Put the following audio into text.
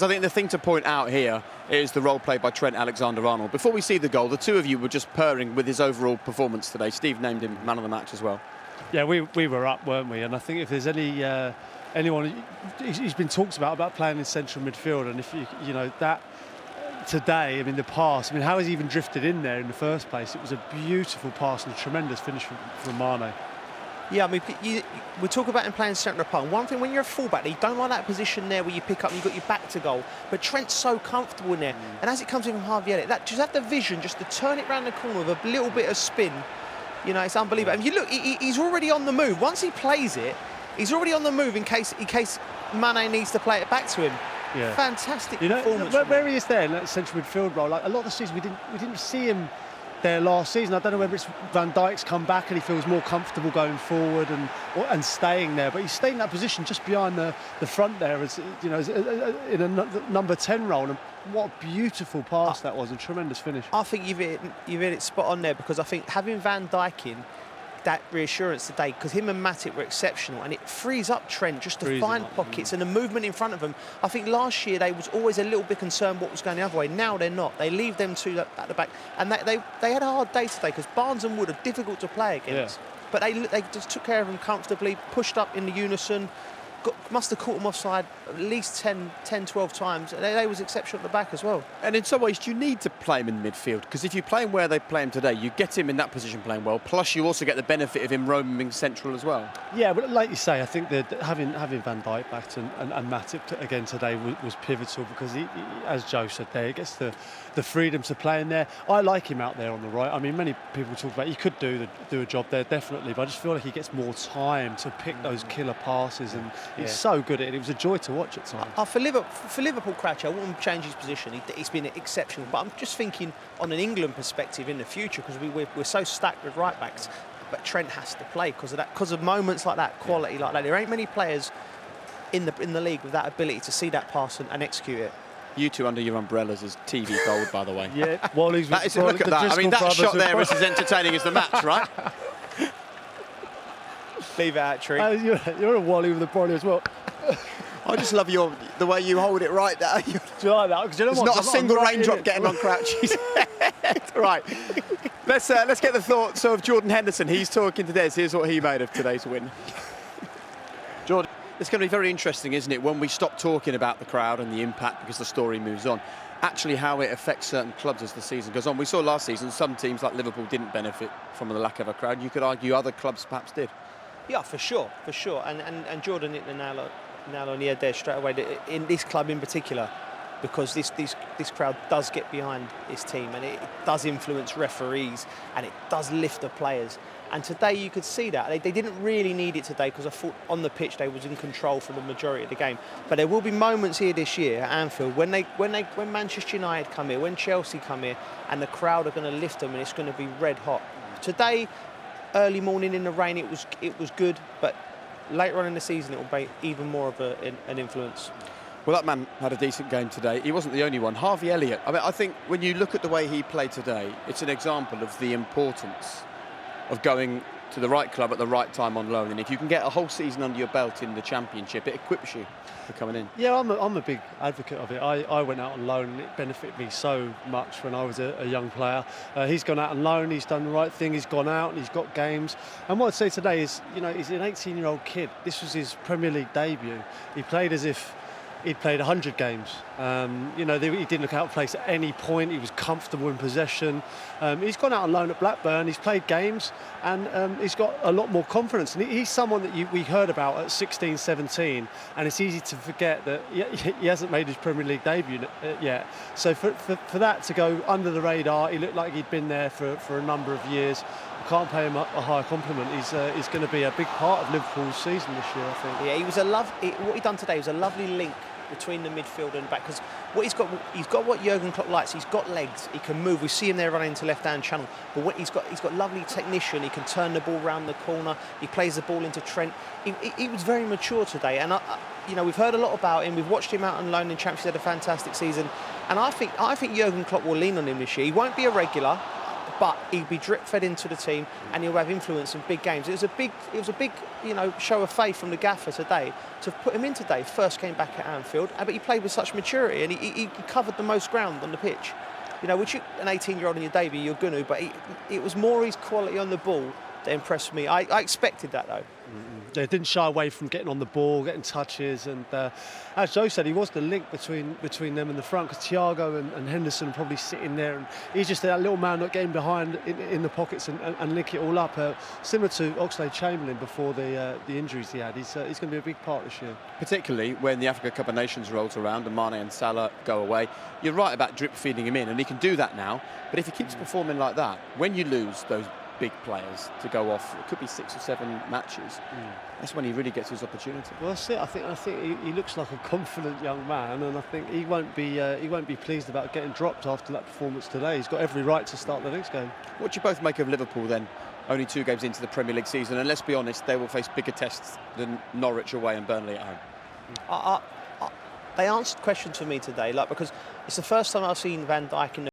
I think the thing to point out here is the role played by Trent Alexander-Arnold. Before we see the goal, the two of you were just purring with his overall performance today. Steve named him man of the match as well. Yeah, we were up, weren't we? And I think if there's anyone, he's been talked about playing in central midfield, and if you know that today, I mean the pass, I mean how has he even drifted in there in the first place? It was a beautiful pass and a tremendous finish from Mane. Yeah, I mean, we talk about him playing centre of park. One thing, when you're a fullback, you don't like that position there where you pick up and you've got your back to goal. But Trent's so comfortable in there. And as it comes in from Javier, just have the vision just to turn it round the corner with a little bit of spin. You know, it's unbelievable. And you look, he's already on the move. Once he plays it, he's already on the move in case Mane needs to play it back to him. Yeah. Fantastic performance. Where he is there in that central midfield role, like a lot of the season we didn't see him there last season. I don't know whether it's Van Dijk's come back and he feels more comfortable going forward and staying there, but he's staying in that position just behind the front there, as you know, in a number 10 role. And what a beautiful pass that was, a tremendous finish. I think you've hit it spot on there, because I think having Van Dijk in, that reassurance today, because him and Matip were exceptional, and it frees up Trent just to find pockets and the movement in front of them. I think last year they was always a little bit concerned what was going the other way. Now they're not. They leave them two at the back, and they had a hard day today, because Barnes and Wood are difficult to play against. Yeah. But they just took care of them comfortably, pushed up in the unison. Must have caught them offside at least 10, 12 times. They was exceptional at the back as well. And in some ways, you need to play him in midfield, because if you play him where they play him today, you get him in that position playing well, plus you also get the benefit of him roaming central as well. Yeah, but like you say, I think that having Van Dijk back and Matip again today was pivotal, because he, as Joe said there, he gets the freedom to play in there. I like him out there on the right. I mean, many people talk about he could do a job there, definitely, but I just feel like he gets more time to pick those killer passes, and he's so good at it. It was a joy to watch at times. For Liverpool, Crouch, I wouldn't change his position. He's been exceptional. But I'm just thinking on an England perspective in the future, because we're so stacked with right backs. But Trent has to play because of moments like that, quality like that. There ain't many players in the league with that ability to see that pass and execute it. You two under your umbrellas is TV gold, by the way. Yeah, Wally's. Look at that. I mean, that shot there is as entertaining as the match, right? Leave it out, Tree. You're a Wally with a body as well. I just love the way you hold it right there. Do you like that? You know There's not a single raindrop getting on Crouchy's head. Right. Let's get the thoughts of Jordan Henderson. He's talking to Des. Here's what he made of today's win. Jordan, it's going to be very interesting, isn't it, when we stop talking about the crowd and the impact, because the story moves on, actually how it affects certain clubs as the season goes on. We saw last season some teams like Liverpool didn't benefit from the lack of a crowd. You could argue other clubs perhaps did. Yeah, for sure. And Jordan hit the nail on the head there straight away, in this club in particular, because this crowd does get behind this team, and it does influence referees, and it does lift the players. And today you could see that. They didn't really need it today, because I thought on the pitch they was in control for the majority of the game. But there will be moments here this year at Anfield when Manchester United come here, when Chelsea come here, and the crowd are going to lift them, and it's going to be red hot. Today, early morning in the rain, it was good, but later on in the season it will be even more of an influence. Well, that man had a decent game today. He wasn't the only one. Harvey Elliott, I mean, I think when you look at the way he played today, it's an example of the importance of going to the right club at the right time on loan. And if you can get a whole season under your belt in the Championship, it equips you for coming in. Yeah, I'm a big advocate of it. I went out on loan, and it benefited me so much when I was a young player. He's gone out on loan, he's done the right thing, he's gone out and he's got games. And what I'd say today is, you know, he's an 18-year-old kid. This was his Premier League debut. He played as if he'd played 100 games. You know, he didn't look out of place at any point. He was comfortable in possession. He's gone out on loan at Blackburn. He's played games, and he's got a lot more confidence. And he's someone that we heard about at 16, 17, and it's easy to forget that he hasn't made his Premier League debut yet. So for that to go under the radar, he looked like he'd been there for a number of years. I can't pay him a higher compliment. He's going to be a big part of Liverpool's season this year, I think. Yeah, what he done today was a lovely link between the midfield and back, because what he's got what Jurgen Klopp likes. He's got legs, he can move. We see him there running into left-hand channel, but what he's got lovely technician. He can turn the ball round the corner, he plays the ball into Trent. He was very mature today, and you know, we've heard a lot about him. We've watched him out on loan in Championship. He had a fantastic season, and I think Jurgen Klopp will lean on him this year. He won't be a regular, but he'd be drip fed into the team and he'll have influence in big games. It was a big, show of faith from the gaffer today to put him in today. First came back at Anfield, but he played with such maturity and he covered the most ground on the pitch. Which an 18-year-old in your debut, you're going to, but it was more his quality on the ball that impressed me. I expected that, though. They didn't shy away from getting on the ball, getting touches, and as Joe said, he was the link between them and the front, because Thiago and Henderson probably sitting there, and he's just that little man not getting behind in the pockets and link it all up. Similar to Oxlade-Chamberlain before the injuries he had. He's going to be a big part this year. Particularly when the Africa Cup of Nations rolls around and Mane and Salah go away. You're right about drip feeding him in, and he can do that now. But if he keeps performing like that, when you lose those big players to go off, it could be 6 or 7 matches. That's when he really gets his opportunity. Well, that's it. I think he looks like a confident young man, and I think he won't be pleased about getting dropped after that performance today. He's got every right to start the next game. What do you both make of Liverpool then? Only 2 games into the Premier League season, and let's be honest, they will face bigger tests than Norwich away and Burnley at home. They answered questions for me today, because it's the first time I've seen Van Dijk in the